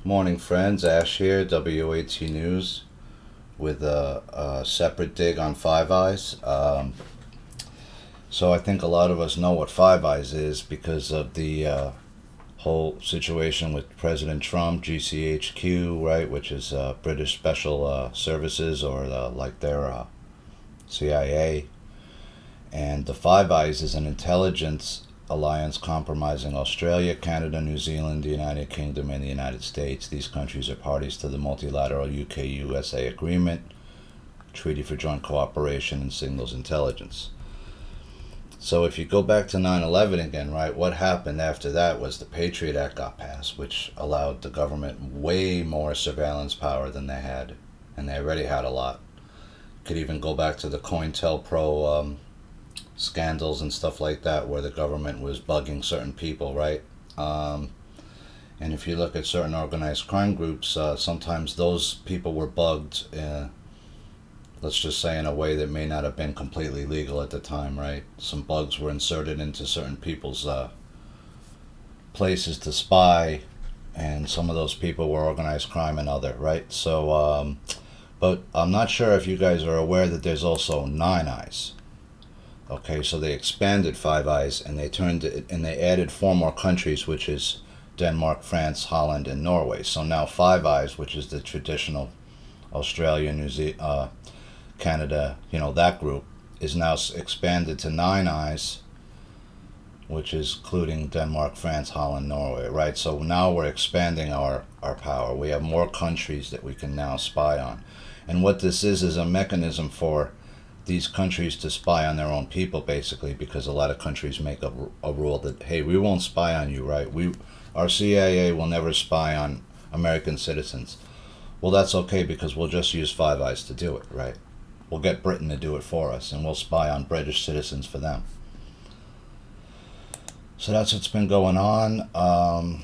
Morning, friends. Ash here, WAT News, with a separate dig on Five Eyes. So I think a lot of us know what Five Eyes is because of the whole situation with President Trump, GCHQ, right, which is British Special Services, or like their CIA. And the Five Eyes is an intelligence alliance comprising Australia, Canada, New Zealand, the United Kingdom, and the United States. These countries are parties to the multilateral UK-USA agreement, Treaty for Joint Cooperation and Signals Intelligence. So if you go back to 9/11 again, right, what happened after that was the Patriot Act got passed, which allowed the government way more surveillance power than they had, and they already had a lot. Could even go back to the COINTELPRO scandals and stuff like that, where the government was bugging certain people, right? And if you look at certain organized crime groups, sometimes those people were bugged, let's just say, in a way that may not have been completely legal at the time, right? Some bugs were inserted into certain people's places to spy, and some of those people were organized crime and other, right? So, but I'm not sure if you guys are aware that there's also Nine Eyes. Okay, so they expanded Five Eyes and they turned it, and they added four more countries, which is Denmark, France, Holland, and Norway. So now Five Eyes, which is the traditional Australia, New Zealand, Canada, that group, is now expanded to Nine Eyes, which is including Denmark, France, Holland, Norway, right? So now we're expanding our power. We have more countries that we can now spy on. And what this is a mechanism for these countries to spy on their own people, basically, because a lot of countries make a rule that, hey, we won't spy on you, right? Our CIA will never spy on American citizens. Well, that's okay, because we'll just use Five Eyes to do it, right? We'll get Britain to do it for us, and we'll spy on British citizens for them. So that's what's been going on.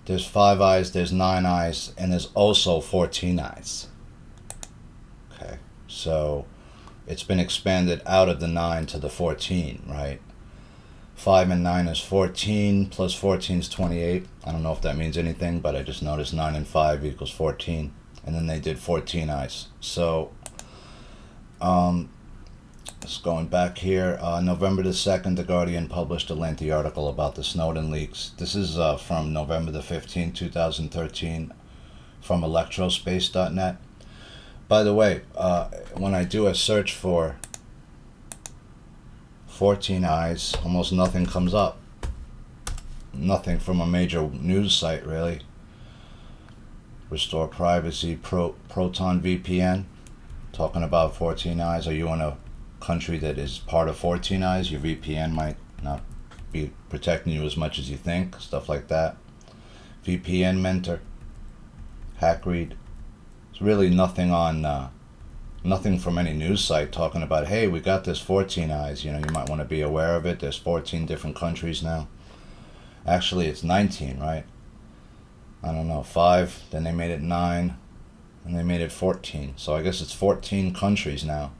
There's Five Eyes, there's Nine Eyes, and there's also 14 Eyes. Okay, so it's been expanded out of the 9 to the 14, right? 5 and 9 is 14, plus 14 is 28. I don't know if that means anything, but I just noticed 9 and 5 equals 14. And then they did 14 Eyes. So, just going back here, November the 2nd, The Guardian published a lengthy article about the Snowden leaks. This is from November the 15th, 2013, from electrospace.net. By the way, when I do a search for 14 Eyes, almost nothing comes up. Nothing from a major news site, really. Restore privacy, Proton VPN, talking about 14 Eyes. Are you in a country that is part of 14 Eyes? Your VPN might not be protecting you as much as you think, stuff like that. VPN Mentor, Hackread. Really nothing on nothing from any news site talking about, hey, we got this 14 Eyes, you might want to be aware of it. There's 14 different countries now. Actually, it's 19, right? I don't know, 5, then they made it 9, and they made it 14. So I guess it's 14 countries now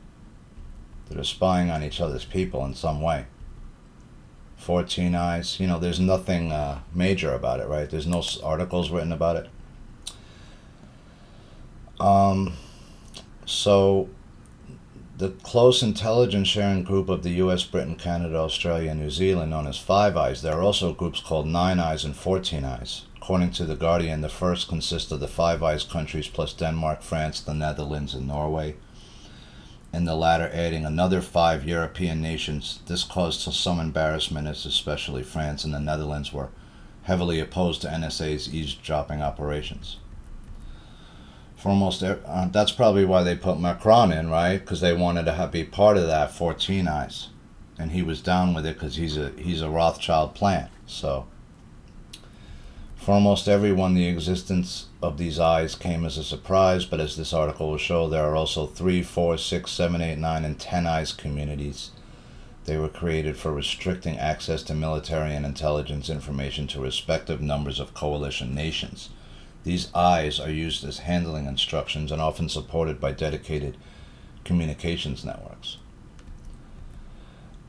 that are spying on each other's people in some way. 14 Eyes, there's nothing major about it, right? There's no articles written about it. So the close intelligence sharing group of the US, Britain, Canada, Australia, and New Zealand, known as Five Eyes, there are also groups called Nine Eyes and 14 Eyes. According to The Guardian, the first consists of the Five Eyes countries plus Denmark, France, the Netherlands, and Norway, and the latter adding another 5 European nations. This caused some embarrassment, as especially France and the Netherlands were heavily opposed to NSA's eavesdropping operations. For almost that's probably why they put Macron in, right? Because they wanted to be part of that 14 Eyes, and he was down with it because he's a Rothschild plant. So for almost everyone, the existence of these eyes came as a surprise. But as this article will show, there are also 3, 4, 6, 7, 8, 9, and 10 Eyes communities. They were created for restricting access to military and intelligence information to respective numbers of coalition nations. These Eyes are used as handling instructions and often supported by dedicated communications networks.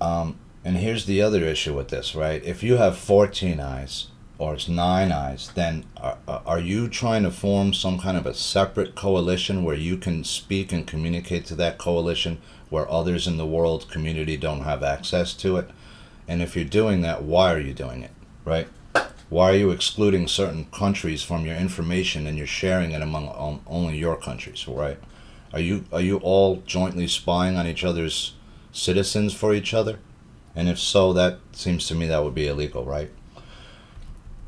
And here's the other issue with this, right? If you have 14 Eyes, or it's Nine Eyes, then are you trying to form some kind of a separate coalition where you can speak and communicate to that coalition where others in the world community don't have access to it? And if you're doing that, why are you doing it, right? Why are you excluding certain countries from your information and you're sharing it among only your countries, right? Are you all jointly spying on each other's citizens for each other? And if so, that seems to me that would be illegal, right?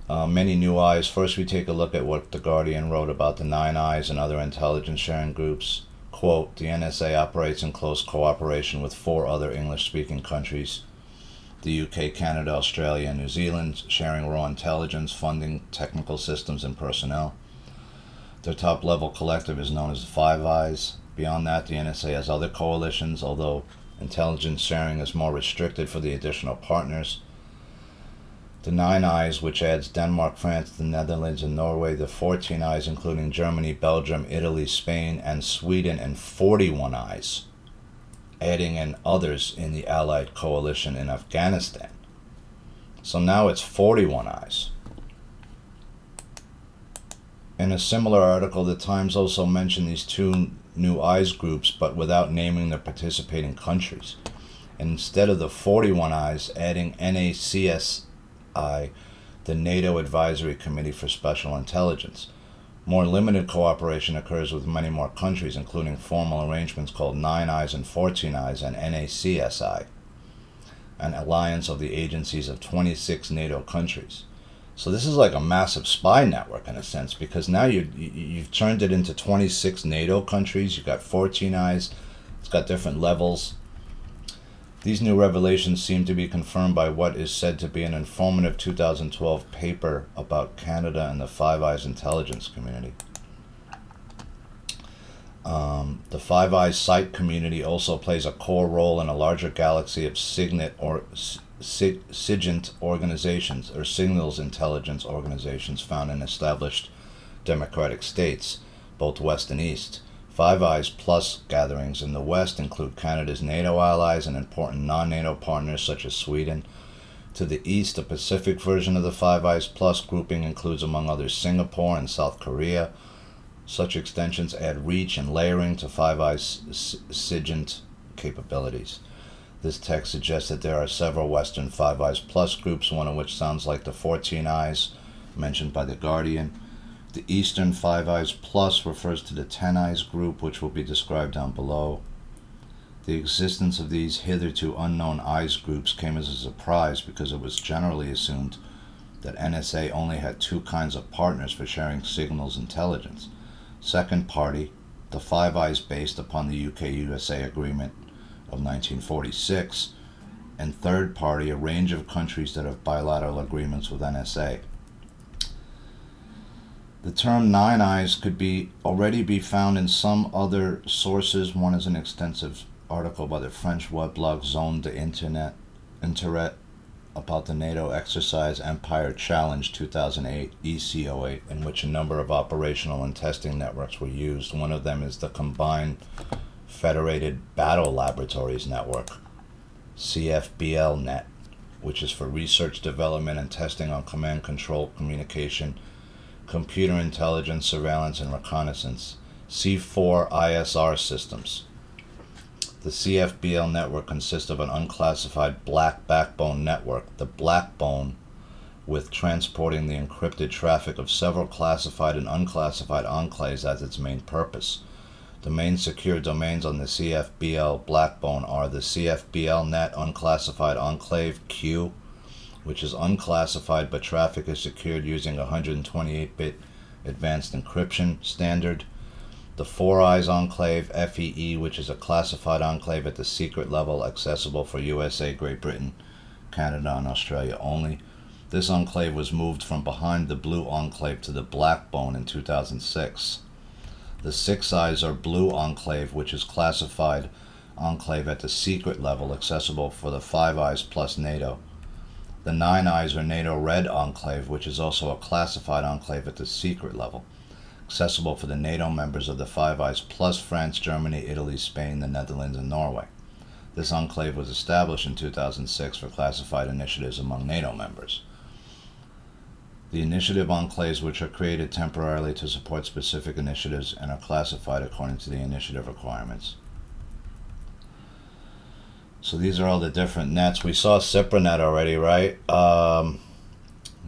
Many new eyes. First, we take a look at what The Guardian wrote about the Nine Eyes and other intelligence sharing groups. Quote, the NSA operates in close cooperation with 4 other English-speaking countries, the UK, Canada, Australia, and New Zealand, sharing raw intelligence, funding, technical systems, and personnel. Their top-level collective is known as the Five Eyes. Beyond that, the NSA has other coalitions, although intelligence sharing is more restricted for the additional partners. The Nine Eyes, which adds Denmark, France, the Netherlands, and Norway. The 14 Eyes, including Germany, Belgium, Italy, Spain, and Sweden, and 41 Eyes, adding in others in the Allied coalition in Afghanistan. So now it's 41 Eyes. In a similar article, the Times also mentioned these 2 new Eyes groups, but without naming the participating countries. And instead of the 41 Eyes, adding NACSI, the NATO Advisory Committee for Special Intelligence. More limited cooperation occurs with many more countries, including formal arrangements called Nine Eyes and 14 Eyes and NACSI, an alliance of the agencies of 26 NATO countries. So this is like a massive spy network in a sense, because now you've turned it into 26 NATO countries. You've got 14 Eyes. It's got different levels. These new revelations seem to be confirmed by what is said to be an informative 2012 paper about Canada and the Five Eyes intelligence community. The Five Eyes site community also plays a core role in a larger galaxy of SIGINT organizations, or signals intelligence organizations, found in established democratic states, both West and East. Five Eyes Plus gatherings in the West include Canada's NATO allies and important non-NATO partners such as Sweden. To the east, a Pacific version of the Five Eyes Plus grouping includes, among others, Singapore and South Korea. Such extensions add reach and layering to Five Eyes SIGINT capabilities. This text suggests that there are several Western Five Eyes Plus groups, one of which sounds like the 14 Eyes mentioned by The Guardian. The Eastern Five Eyes Plus refers to the 10 Eyes group, which will be described down below. The existence of these hitherto unknown Eyes groups came as a surprise because it was generally assumed that NSA only had 2 kinds of partners for sharing signals intelligence. Second party, the Five Eyes based upon the UK-USA Agreement of 1946, and third party, a range of countries that have bilateral agreements with NSA. The term Nine Eyes could already be found in some other sources. One is an extensive article by the French weblog Zone d'Internet about the NATO exercise Empire Challenge 2008, EC08, in which a number of operational and testing networks were used. One of them is the Combined Federated Battle Laboratories Network, CFBL-NET, which is for research, development, and testing on command control communication, computer intelligence, surveillance, and reconnaissance, C4ISR systems. The CFBL network consists of an unclassified black backbone network, the backbone, with transporting the encrypted traffic of several classified and unclassified enclaves as its main purpose. The main secure domains on the CFBL backbone are the CFBL-NET Unclassified Enclave Q, which is unclassified but traffic is secured using a 128-bit advanced encryption standard. The Four Eyes Enclave, FEE, which is a classified enclave at the secret level, accessible for USA, Great Britain, Canada, and Australia only. This enclave was moved from behind the blue enclave to the backbone in 2006. The Six Eyes or Blue Enclave, which is classified enclave at the secret level, accessible for the Five Eyes plus NATO. The Nine Eyes or NATO Red Enclave, which is also a classified enclave at the secret level, accessible for the NATO members of the Five Eyes plus France, Germany, Italy, Spain, the Netherlands, and Norway. This enclave was established in 2006 for classified initiatives among NATO members. The initiative enclaves, which are created temporarily to support specific initiatives and are classified according to the initiative requirements. So these are all the different nets. We saw CIPRANet already, right?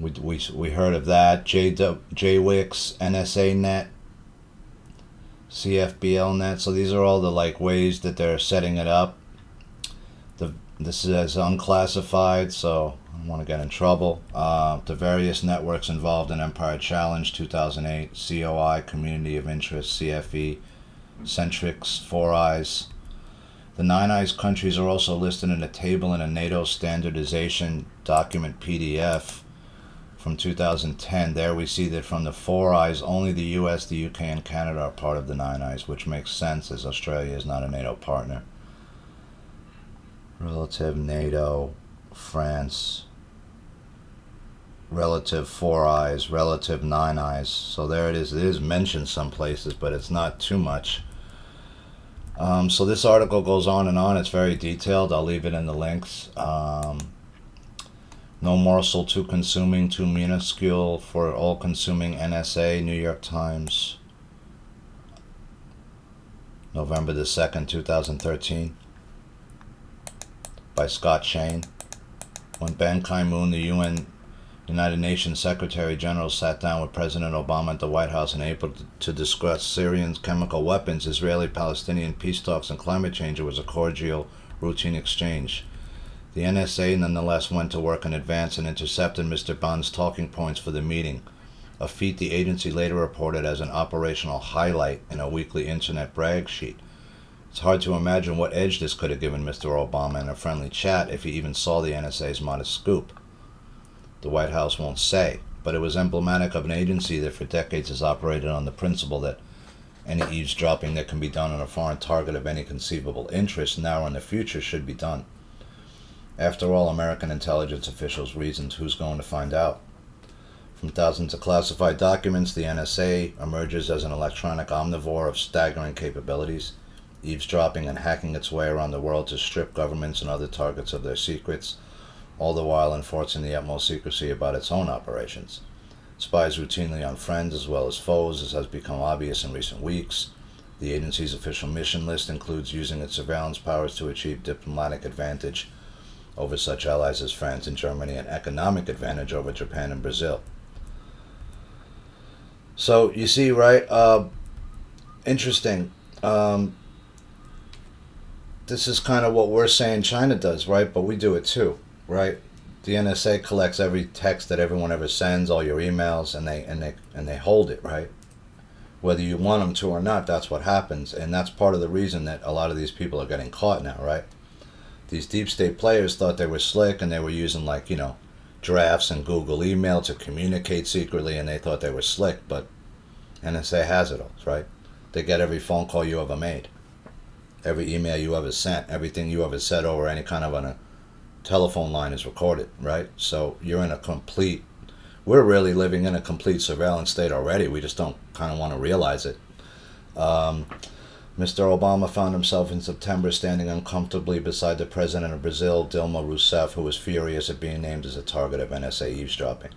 We heard of that. JWIX, NSA net, CFBL net. So these are all the like ways that they're setting it up. This is unclassified, so I don't want to get in trouble. The various networks involved in Empire Challenge 2008, COI, Community of Interest, CFE, Centrix, Four Eyes. The Nine Eyes countries are also listed in a table in a NATO standardization document PDF from 2010. There we see that from the Four Eyes, only the US, the UK, and Canada are part of the Nine Eyes, which makes sense as Australia is not a NATO partner. Relative NATO, France, relative Four Eyes, relative Nine Eyes. So there it is. It is mentioned some places, but it's not too much. So this article goes on and on. It's very detailed. I'll leave it in the links. No morsel too consuming, too minuscule for all-consuming NSA, New York Times, November the 2nd, 2013. By Scott Shane. When Ban Ki-moon, the United Nations Secretary General, sat down with President Obama at the White House in April to discuss Syrian chemical weapons, Israeli-Palestinian peace talks, and climate change, it was a cordial, routine exchange. The NSA nonetheless went to work in advance and intercepted Mr. Ban's talking points for the meeting, a feat the agency later reported as an operational highlight in a weekly internet brag sheet. It's hard to imagine what edge this could have given Mr. Obama in a friendly chat if he even saw the NSA's modest scoop. The White House won't say, but it was emblematic of an agency that for decades has operated on the principle that any eavesdropping that can be done on a foreign target of any conceivable interest now or in the future should be done. After all, American intelligence officials reasoned who's going to find out. From thousands of classified documents, the NSA emerges as an electronic omnivore of staggering capabilities, eavesdropping and hacking its way around the world to strip governments and other targets of their secrets, all the while enforcing the utmost secrecy about its own operations. It spies routinely on friends as well as foes, as has become obvious in recent weeks. The agency's official mission list includes using its surveillance powers to achieve diplomatic advantage over such allies as France and Germany and economic advantage over Japan and Brazil. So, you see, right, interesting. This is kind of what we're saying China does, right? But we do it too, right? The NSA collects every text that everyone ever sends, all your emails, and they hold it, right? Whether you want them to or not, that's what happens, and that's part of the reason that a lot of these people are getting caught now, right? These deep state players thought they were slick, and they were using drafts and Google email to communicate secretly, and they thought they were slick, but NSA has it all, right? They get every phone call you ever made, every email you ever sent, everything you ever said over any kind of a telephone line is recorded, right? So you're in we're really living in a complete surveillance state already. We just don't kind of want to realize it. Mr. Obama found himself in September standing uncomfortably beside the president of Brazil, Dilma Rousseff, who was furious at being named as a target of NSA eavesdropping.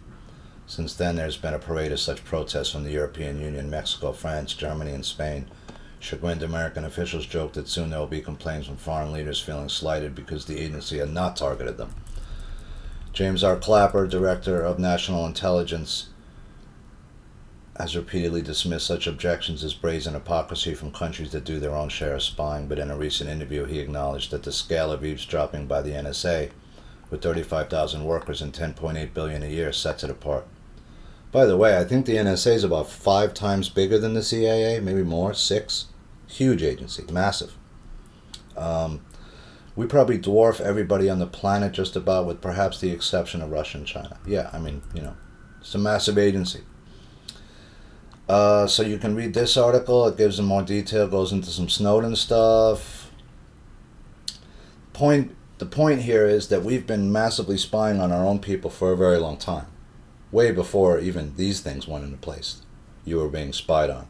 Since then, there's been a parade of such protests from the European Union, Mexico, France, Germany, and Spain. Chagrined American officials joked that soon there will be complaints from foreign leaders feeling slighted because the agency had not targeted them. James R. Clapper, Director of National Intelligence, has repeatedly dismissed such objections as brazen hypocrisy from countries that do their own share of spying, but in a recent interview he acknowledged that the scale of eavesdropping by the NSA, with 35,000 workers and $10.8 billion a year, sets it apart. By the way, I think the NSA is about 5 times bigger than the CIA, maybe more, 6. Huge agency, massive. We probably dwarf everybody on the planet just about, with perhaps the exception of Russia and China. Yeah, I mean, it's a massive agency. So you can read this article. It gives them more detail, goes into some Snowden stuff. The point here is that we've been massively spying on our own people for a very long time. Way before even these things went into place. You were being spied on.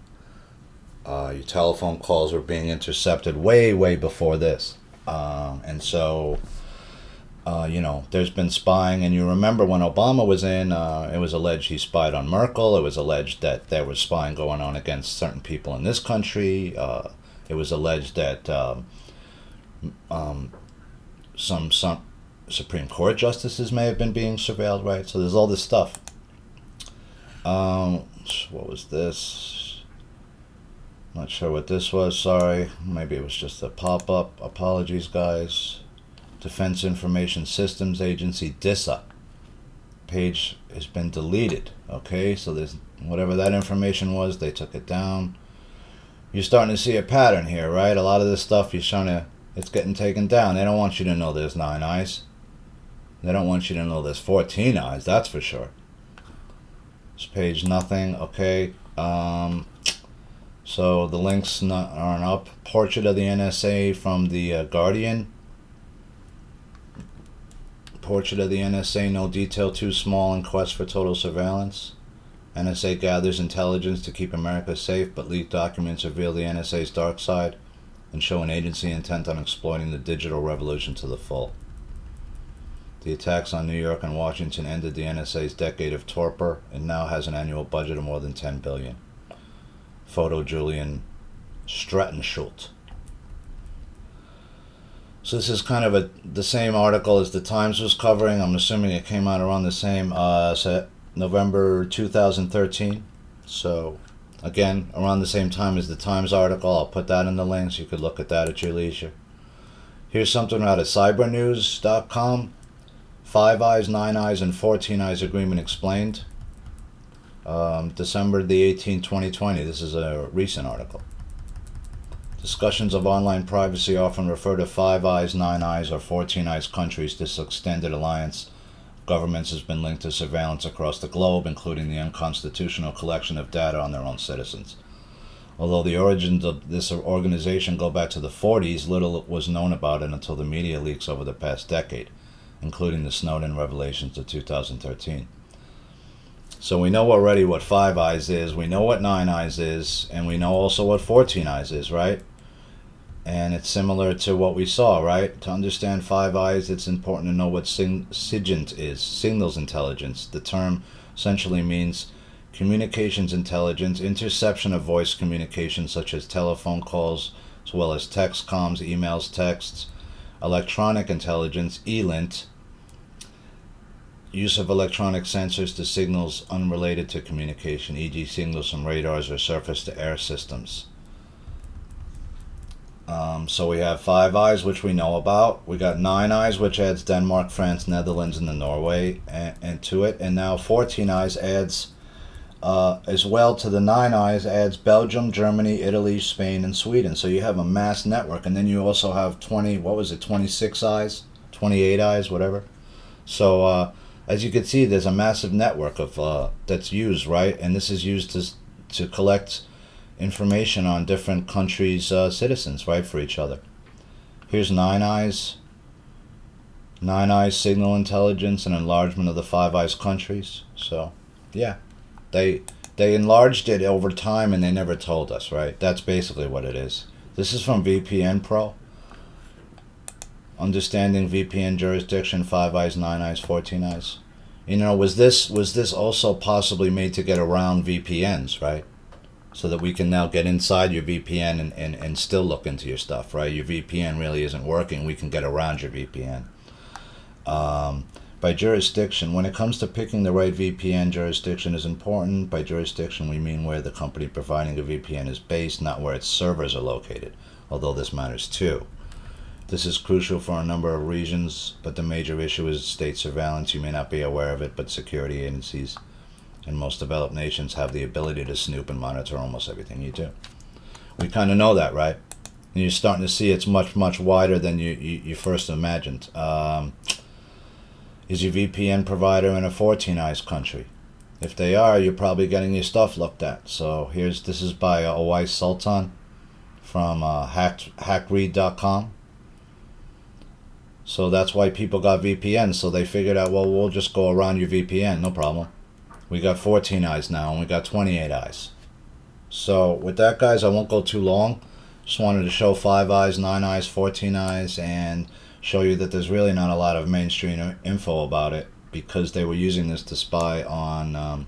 Your telephone calls were being intercepted way, way before this. And so there's been spying, and you remember when Obama was in, it was alleged he spied on Merkel. It was alleged that there was spying going on against certain people in this country. It was alleged that some Supreme Court justices may have been being surveilled, right? So there's all this stuff. What was this? Not sure what this was, sorry. Maybe it was just a pop-up. Apologies, guys. Defense Information Systems Agency, DISA. Page has been deleted, okay? So there's whatever that information was, they took it down. You're starting to see a pattern here, right? A lot of this stuff it's getting taken down. They don't want you to know there's 9 eyes. They don't want you to know there's 14 eyes, that's for sure. This page, nothing, okay. So the links aren't up. Portrait of the NSA from the Guardian. Portrait of the NSA, no detail too small in quest for total surveillance. NSA gathers intelligence to keep America safe, but leaked documents reveal the NSA's dark side and show an agency intent on exploiting the digital revolution to the full. The attacks on New York and Washington ended the NSA's decade of torpor and now has an annual budget of more than $10 billion. Photo Julian Strattenschult. So this is kind of the same article as the Times was covering. I'm assuming it came out around the same November 2013. So again, around the same time as the Times article. I'll put that in the links. You could look at that at your leisure. Here's something out of cybernews.com. 5 Eyes, 9 Eyes, and 14 Eyes Agreement explained. December the 18th, 2020. This is a recent article. Discussions of online privacy often refer to 5 Eyes, 9 Eyes, or 14 Eyes countries. This extended alliance of governments has been linked to surveillance across the globe, including the unconstitutional collection of data on their own citizens. Although the origins of this organization go back to the 40s, little was known about it until the media leaks over the past decade, including the Snowden revelations of 2013. So we know already what 5 Eyes is, we know what 9 Eyes is, and we know also what 14 Eyes is, right? And it's similar to what we saw, right? To understand 5 Eyes, it's important to know what SIGINT is, signals intelligence. The term essentially means communications intelligence, interception of voice communication such as telephone calls, as well as text comms, emails, texts, electronic intelligence, ELINT, use of electronic sensors to signals unrelated to communication, e.g. signals from radars or surface-to-air systems. So we have 5 Eyes, which we know about. We got 9 Eyes, which adds Denmark, France, Netherlands, and Norway and to it. And now 14 Eyes adds, as well to the 9 Eyes, adds Belgium, Germany, Italy, Spain, and Sweden. So you have a mass network. And then you also have 26 Eyes, 28 Eyes, whatever. So as you can see, there's a massive network of that's used, right? And this is used to collect information on different countries' citizens, right, for each other. Here's 9 Eyes. 9 Eyes signal intelligence and enlargement of the 5 Eyes countries. So, yeah, they enlarged it over time and they never told us, right? That's basically what it is. This is from VPN Pro. Understanding VPN jurisdiction, 5 Eyes, 9 Eyes, 14 Eyes. You know, was this also possibly made to get around VPNs, right? So that we can now get inside your VPN and still look into your stuff, right? Your VPN really isn't working. We can get around your VPN. By jurisdiction, when it comes to picking the right VPN, jurisdiction is important. By jurisdiction, we mean where the company providing a VPN is based, not where its servers are located, although this matters too. This is crucial for a number of reasons, but the major issue is state surveillance. You may not be aware of it, but security agencies in most developed nations have the ability to snoop and monitor almost everything you do. We kind of know that, right? And you're starting to see it's much, much wider than you first imagined. Is your VPN provider in a 14 Eyes country? If they are, you're probably getting your stuff looked at. So this is by Owais Sultan from hackread.com. So that's why people got VPNs. So they figured out, well, we'll just go around your VPN, no problem. We got 14 Eyes now, and we got 28 Eyes. So with that, guys, I won't go too long. Just wanted to show 5 Eyes, 9 Eyes, 14 Eyes, and show you that there's really not a lot of mainstream info about it, because they were using this to spy on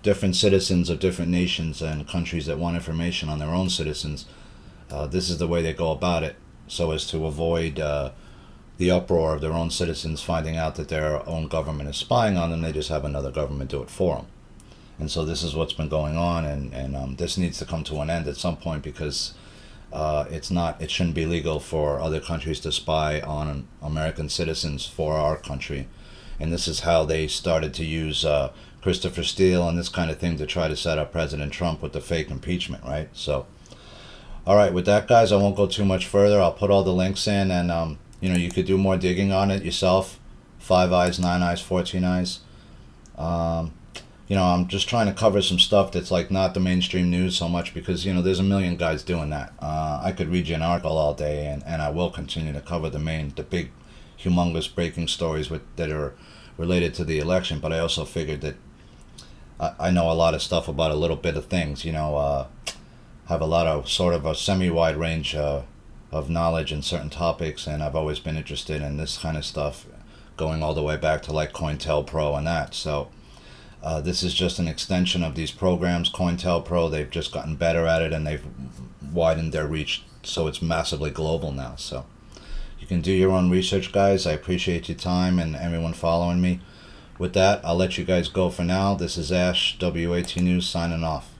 different citizens of different nations and countries that want information on their own citizens. This is the way they go about it, so as to avoid the uproar of their own citizens finding out that their own government is spying on them. They just have another government do it for them. And so this is what's been going on, and this needs to come to an end at some point, because it shouldn't be legal for other countries to spy on American citizens for our country. And this is how they started to use Christopher Steele and this kind of thing to try to set up President Trump with the fake impeachment, right? So, all right, with that, guys, I won't go too much further. I'll put all the links in, and you could do more digging on it yourself. 5 Eyes, 9 Eyes, 14 Eyes. I'm just trying to cover some stuff that's like not the mainstream news so much, because there's a million guys doing that. I could read you an article all day, and I will continue to cover the big, humongous breaking stories that are related to the election. But I also figured that I know a lot of stuff about a little bit of things. Have a lot of sort of a semi-wide range of knowledge in certain topics, and I've always been interested in this kind of stuff, going all the way back to like COINTELPRO and that. So this is just an extension of these programs. COINTELPRO, they've just gotten better at it, and they've widened their reach, so it's massively global now. So you can do your own research, guys. I appreciate your time and everyone following me. With that, I'll let you guys go for now. This is Ash, WAT News, signing off.